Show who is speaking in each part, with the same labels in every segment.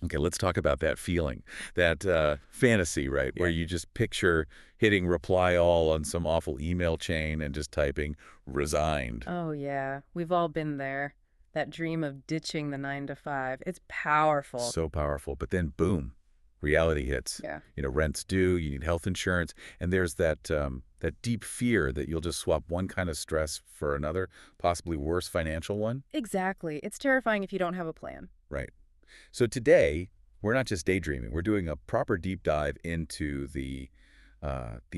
Speaker 1: Okay, let's talk about that feeling, that fantasy, right, where
Speaker 2: Yeah.
Speaker 1: you just picture hitting reply all on some awful email chain and just typing resigned.
Speaker 3: Oh, yeah. We've all been there. That dream of ditching the 9 to 5. It's powerful.
Speaker 1: So powerful. But then, boom, reality hits.
Speaker 3: Yeah.
Speaker 1: Rent's due, you need health insurance, and there's that deep fear that you'll just swap one kind of stress for another, possibly worse financial one.
Speaker 3: Exactly. It's terrifying if you don't have a plan.
Speaker 1: Right. So today, we're not just daydreaming. We're doing a proper deep dive into the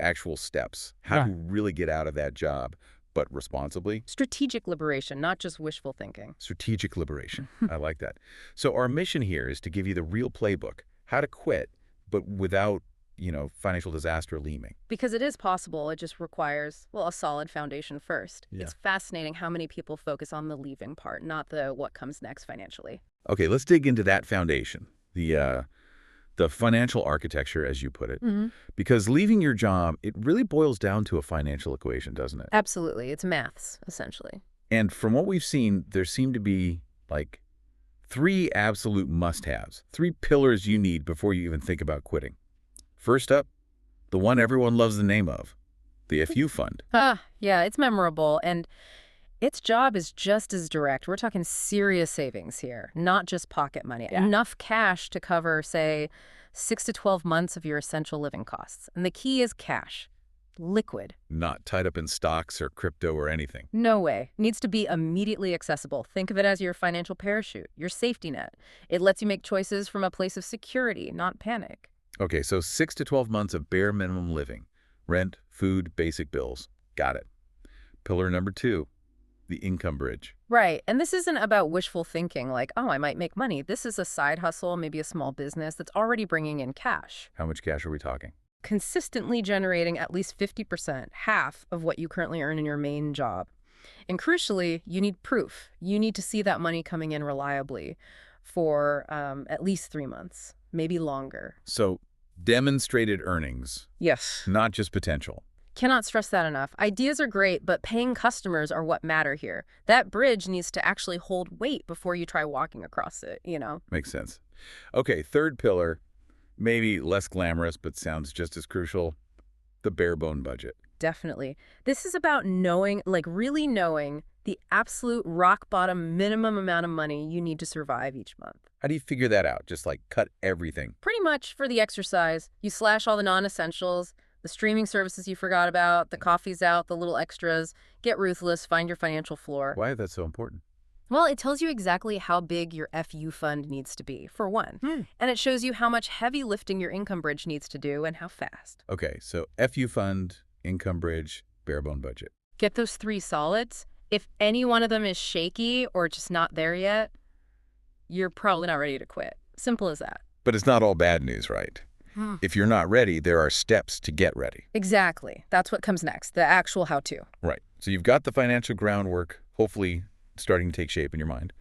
Speaker 1: actual steps, how to
Speaker 2: Right.
Speaker 1: really get out of that job, but responsibly.
Speaker 3: Strategic liberation, not just wishful thinking.
Speaker 1: Strategic liberation. I like that. So our mission here is to give you the real playbook, how to quit, but without, financial disaster looming.
Speaker 3: Because it is possible, it just requires, well, a solid foundation first.
Speaker 2: Yeah.
Speaker 3: It's fascinating how many people focus on the leaving part, not the what comes next financially.
Speaker 1: Okay, let's dig into that foundation, the financial architecture, as you put it,
Speaker 3: Hmm.
Speaker 1: because leaving your job, it really boils down to a financial equation, doesn't it?
Speaker 3: Absolutely. It's maths, essentially.
Speaker 1: And from what we've seen, there seem to be like three absolute must-haves, three pillars you need before you even think about quitting. First up, the one everyone loves the name of, the FU fund.
Speaker 3: Yeah, it's memorable. And its job is just as direct. We're talking serious savings here, not just pocket money.
Speaker 2: Yeah.
Speaker 3: Enough cash to cover, say, 6 to 12 months of your essential living costs. And the key is cash. Liquid.
Speaker 1: Not tied up in stocks or crypto or anything.
Speaker 3: No way. Needs to be immediately accessible. Think of it as your financial parachute, your safety net. It lets you make choices from a place of security, not panic.
Speaker 1: Okay, so 6 to 12 months of bare minimum living. Rent, food, basic bills. Got it. Pillar number two, the income bridge.
Speaker 3: Right. And this isn't about wishful thinking like, oh, I might make money. This is a side hustle, maybe a small business that's already bringing in cash,
Speaker 1: How much cash are we talking?
Speaker 3: consistently generating at least 50%, half of what you currently earn in your main job. And crucially, you need proof. You need to see that money coming in reliably for at least 3 months, maybe longer.
Speaker 1: So, demonstrated earnings,
Speaker 3: Yes.
Speaker 1: not just potential.
Speaker 3: Cannot stress that enough. Ideas are great, but paying customers are what matter here. That bridge needs to actually hold weight before you try walking across it.
Speaker 1: Makes sense. Okay, third pillar, maybe less glamorous, but sounds just as crucial, the bare bone budget.
Speaker 3: Definitely. This is about knowing, like really knowing the absolute rock bottom minimum amount of money you need to survive each month.
Speaker 1: How do you figure that out? Just like cut everything.
Speaker 3: Pretty much for the exercise, you slash all the non-essentials, the streaming services you forgot about, the coffee's out, the little extras. Get ruthless, find your financial floor.
Speaker 1: Why is that so important?
Speaker 3: Well, it tells you exactly how big your FU fund needs to be, for one. And it shows you how much heavy lifting your income bridge needs to do and how fast.
Speaker 1: Okay, so FU fund, income bridge, bare bone budget.
Speaker 3: Get those three solids. If any one of them is shaky or just not there yet, you're probably not ready to quit. Simple as that.
Speaker 1: But it's not all bad news, right? If you're not ready, there are steps to get ready.
Speaker 3: Exactly. That's what comes next, the actual how-to.
Speaker 1: Right. So you've got the financial groundwork, hopefully starting to take shape in your mind.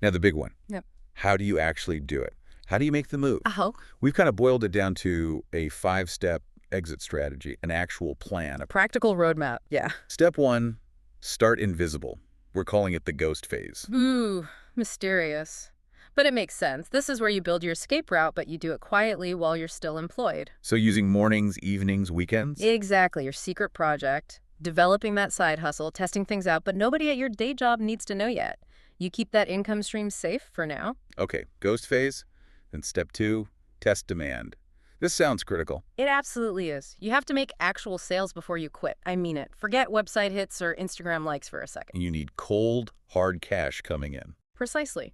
Speaker 1: Now the big one.
Speaker 3: Yep.
Speaker 1: How do you actually do it? How do you make the move?
Speaker 3: Oh.
Speaker 1: We've kind of boiled it down to a 5-step exit strategy, an actual plan.
Speaker 3: Practical roadmap. Yeah.
Speaker 1: Step one, start invisible. We're calling it the ghost phase.
Speaker 3: Ooh, mysterious. But it makes sense. This is where you build your escape route, but you do it quietly while you're still employed.
Speaker 1: So using mornings, evenings, weekends?
Speaker 3: Exactly, your secret project. Developing that side hustle, testing things out, but nobody at your day job needs to know yet. You keep that income stream safe for now.
Speaker 1: Okay, ghost phase. Then step two, test demand. This sounds critical.
Speaker 3: It absolutely is. You have to make actual sales before you quit. I mean it. Forget website hits or Instagram likes for a second.
Speaker 1: You need cold, hard cash coming in.
Speaker 3: Precisely.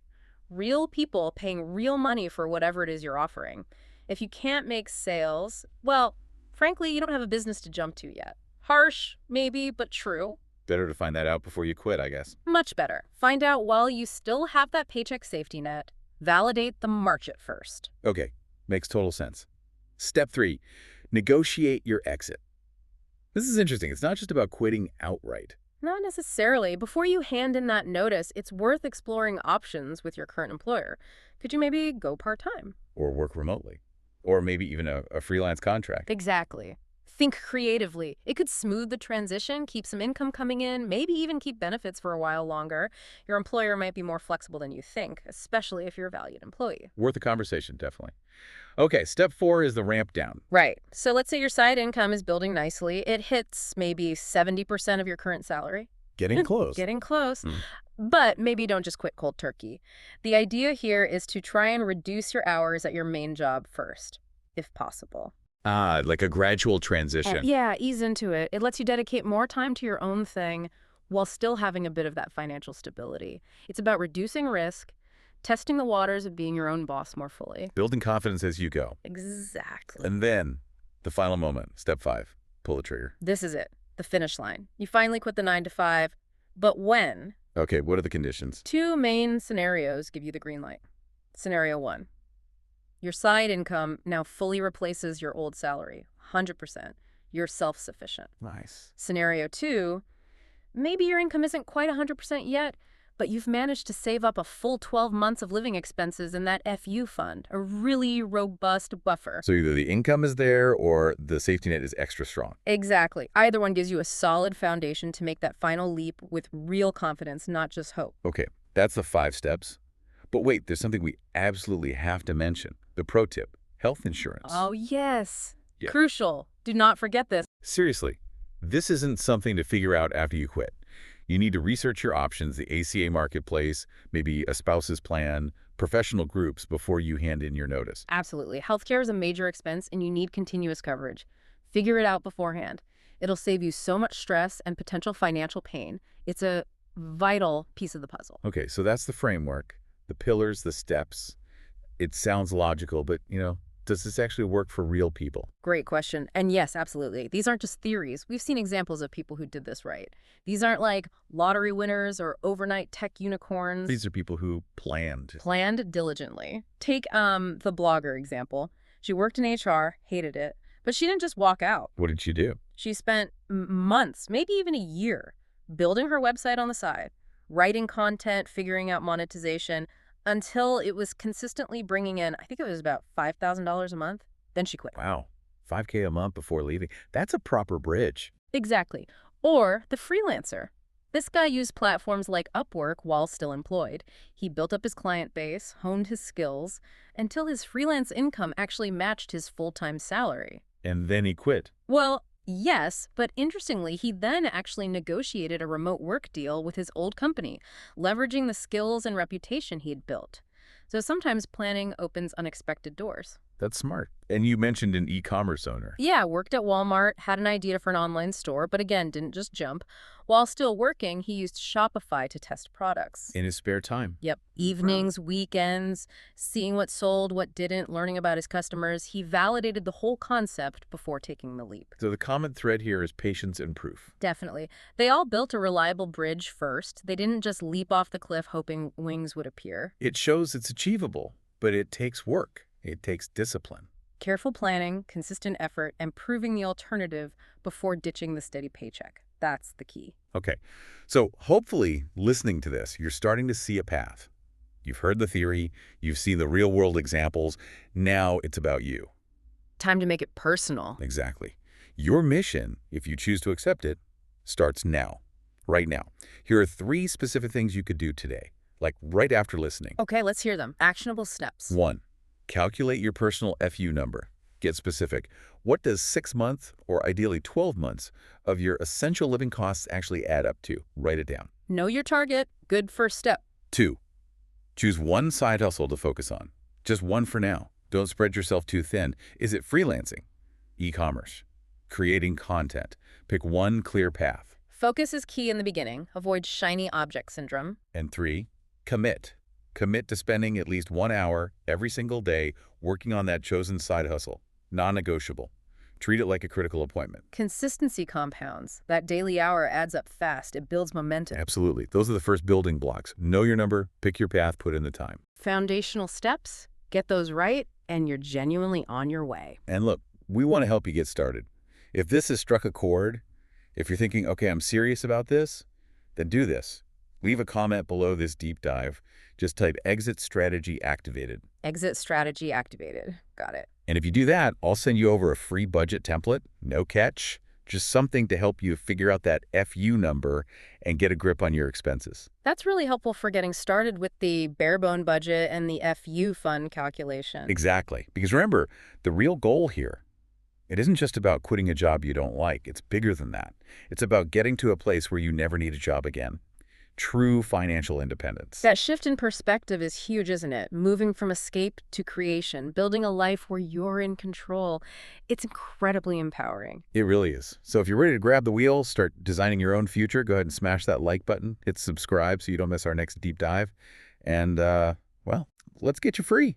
Speaker 3: Real people paying real money for whatever it is you're offering. If you can't make sales, well, frankly, you don't have a business to jump to yet. Harsh, maybe, but true.
Speaker 1: Better to find that out before you quit, I guess.
Speaker 3: Much better. Find out while you still have that paycheck safety net. Validate the market first.
Speaker 1: Okay, makes total sense. Step three, negotiate your exit. This is interesting. It's not just about quitting outright.
Speaker 3: Not necessarily. Before you hand in that notice, it's worth exploring options with your current employer. Could you maybe go part-time?
Speaker 1: Or work remotely. Or maybe even a freelance contract.
Speaker 3: Exactly. Think creatively. It could smooth the transition, keep some income coming in, maybe even keep benefits for a while longer. Your employer might be more flexible than you think, especially if you're a valued employee.
Speaker 1: Worth a conversation, definitely. Okay, step 4 is the ramp down.
Speaker 3: Right. So let's say your side income is building nicely. It hits maybe 70% of your current salary.
Speaker 1: Getting close.
Speaker 3: Getting close.
Speaker 1: Hmm.
Speaker 3: But maybe don't just quit cold turkey. The idea here is to try and reduce your hours at your main job first, if possible.
Speaker 1: Like a gradual transition.
Speaker 3: Yeah, ease into it. It lets you dedicate more time to your own thing while still having a bit of that financial stability. It's about reducing risk, testing the waters of being your own boss more fully.
Speaker 1: Building confidence as you go.
Speaker 3: Exactly.
Speaker 1: And then, the final moment, step 5, pull the trigger.
Speaker 3: This is it, the finish line. You finally quit the 9 to 5, but when?
Speaker 1: Okay, what are the conditions?
Speaker 3: 2 main scenarios give you the green light. Scenario 1. Your side income now fully replaces your old salary, 100%. You're self-sufficient.
Speaker 1: Nice.
Speaker 3: Scenario 2, maybe your income isn't quite 100% yet, but you've managed to save up a full 12 months of living expenses in that FU fund, a really robust buffer.
Speaker 1: So either the income is there or the safety net is extra strong.
Speaker 3: Exactly. Either one gives you a solid foundation to make that final leap with real confidence, not just hope.
Speaker 1: Okay, that's the 5 steps. But wait, there's something we absolutely have to mention. The pro tip, health insurance.
Speaker 3: Oh, yes.
Speaker 1: Yeah.
Speaker 3: Crucial. Do not forget this.
Speaker 1: Seriously, this isn't something to figure out after you quit. You need to research your options, the ACA marketplace, maybe a spouse's plan, professional groups before you hand in your notice.
Speaker 3: Absolutely. Healthcare is a major expense and you need continuous coverage. Figure it out beforehand. It'll save you so much stress and potential financial pain. It's a vital piece of the puzzle.
Speaker 1: Okay, so that's the framework, the pillars, the steps. It sounds logical, but, does this actually work for real people?
Speaker 3: Great question. And yes, absolutely. These aren't just theories. We've seen examples of people who did this right. These aren't like lottery winners or overnight tech unicorns.
Speaker 1: These are people who planned.
Speaker 3: Planned diligently. Take the blogger example. She worked in HR, hated it, but she didn't just walk out.
Speaker 1: What did she do?
Speaker 3: She spent months, maybe even a year, building her website on the side, writing content, figuring out monetization, until it was consistently bringing in, I think it was about $5,000 a month. Then she quit.
Speaker 1: Wow, $5K a month before leaving. That's a proper bridge.
Speaker 3: Exactly. Or the freelancer. This guy used platforms like Upwork while still employed. He built up his client base, honed his skills, until his freelance income actually matched his full-time salary.
Speaker 1: And then he quit.
Speaker 3: Well, yes, but interestingly, he then actually negotiated a remote work deal with his old company, leveraging the skills and reputation he'd built. So sometimes planning opens unexpected doors.
Speaker 1: That's smart. And you mentioned an e-commerce owner.
Speaker 3: Yeah, worked at Walmart, had an idea for an online store, but again, didn't just jump. While still working, he used Shopify to test products.
Speaker 1: In his spare time.
Speaker 3: Yep. Evenings, weekends, seeing what sold, what didn't, learning about his customers. He validated the whole concept before taking the leap.
Speaker 1: So the common thread here is patience and proof.
Speaker 3: Definitely. They all built a reliable bridge first. They didn't just leap off the cliff hoping wings would appear.
Speaker 1: It shows it's achievable, but it takes work. It takes discipline.
Speaker 3: Careful planning, consistent effort, and proving the alternative before ditching the steady paycheck. That's the key.
Speaker 1: Okay, so hopefully listening to this, you're starting to see a path. You've heard the theory, you've seen the real-world examples. Now it's about you.
Speaker 3: Time to make it personal.
Speaker 1: Exactly. Your mission, if you choose to accept it, starts now, right now. Here are 3 specific things you could do today, like right after listening.
Speaker 3: Okay, let's hear them. Actionable steps.
Speaker 1: 1. Calculate your personal FU number. Get specific. What does 6 months, or ideally 12 months, of your essential living costs actually add up to? Write it down.
Speaker 3: Know your target. Good first step.
Speaker 1: 2. Choose one side hustle to focus on. Just one for now. Don't spread yourself too thin. Is it freelancing? E-commerce? Creating content? Pick one clear path.
Speaker 3: Focus is key in the beginning. Avoid shiny object syndrome.
Speaker 1: And 3. Commit. Commit to spending at least 1 hour every single day working on that chosen side hustle. Non-negotiable. Treat it like a critical appointment.
Speaker 3: Consistency compounds. That daily hour adds up fast. It builds momentum.
Speaker 1: Absolutely. Those are the first building blocks. Know your number, pick your path, put in the time.
Speaker 3: Foundational steps. Get those right, and you're genuinely on your way.
Speaker 1: And look, we want to help you get started. If this has struck a chord, if you're thinking, okay, I'm serious about this, then do this. Leave a comment below this deep dive. Just type exit strategy activated.
Speaker 3: Exit strategy activated. Got it.
Speaker 1: And if you do that, I'll send you over a free budget template, no catch, just something to help you figure out that FU number and get a grip on your expenses.
Speaker 3: That's really helpful for getting started with the bare bone budget and the FU fund calculation.
Speaker 1: Exactly. Because remember, the real goal here, it isn't just about quitting a job you don't like. It's bigger than that. It's about getting to a place where you never need a job again. True financial independence.
Speaker 3: That shift in perspective is huge, isn't it? Moving from escape to creation, building a life where you're in control. It's incredibly empowering.
Speaker 1: It really is. So if you're ready to grab the wheel, start designing your own future, go ahead and smash that like button, hit subscribe so you don't miss our next deep dive. And, well, let's get you free.